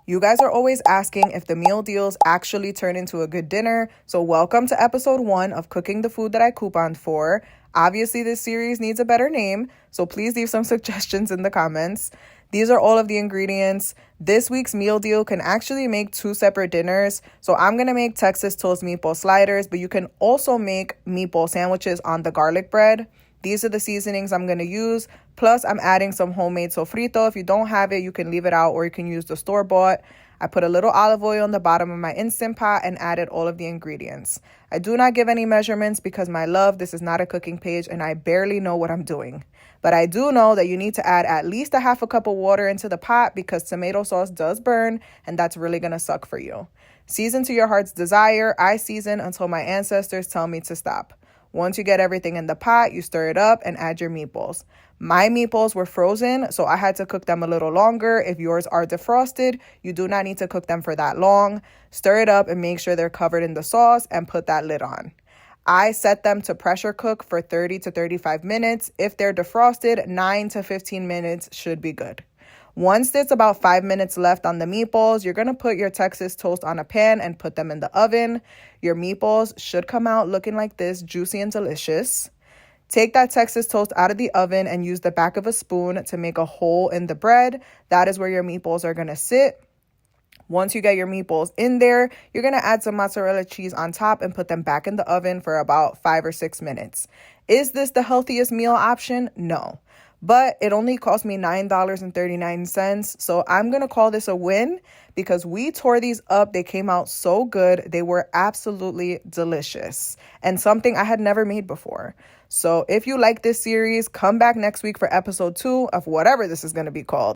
You guys are always asking if the meal deals actually turn into a good dinner, so welcome to episode 1 of Cooking the Food That I Couponed For. Obviously, this series needs a better name, so please leave some suggestions in the comments. These are all of the ingredients. This week's meal deal can actually make 2 separate dinners, so I'm going to make Texas toast meatball sliders, but you can also make meatball sandwiches on the garlic bread. These are the seasonings I'm going to use. Plus, I'm adding some homemade sofrito. If you don't have it, you can leave it out or you can use the store-bought. I put a little olive oil on the bottom of my Instant Pot and added all of the ingredients. I do not give any measurements because, my love, this is not a cooking page and I barely know what I'm doing. But I do know that you need to add at least a half a cup of water into the pot because tomato sauce does burn and that's really going to suck for you. Season to your heart's desire. I season until my ancestors tell me to stop. Once you get everything in the pot, you stir it up and add your meatballs. My meatballs were frozen, so I had to cook them a little longer. If yours are defrosted, you do not need to cook them for that long. Stir it up and make sure they're covered in the sauce and put that lid on. I set them to pressure cook for 30 to 35 minutes. If they're defrosted, 9 to 15 minutes should be good. Once there's about 5 minutes left on the meatballs, you're going to put your Texas toast on a pan and put them in the oven. Your meatballs should come out looking like this, juicy and delicious. Take that Texas toast out of the oven and use the back of a spoon to make a hole in the bread. That is where your meatballs are going to sit. Once you get your meatballs in there, you're going to add some mozzarella cheese on top and put them back in the oven for about 5 or 6 minutes. Is this the healthiest meal option? No. But it only cost me $9.39, so I'm going to call this a win because we tore these up. They came out so good. They were absolutely delicious and something I had never made before. So if you like this series, come back next week for episode 2 of whatever this is going to be called.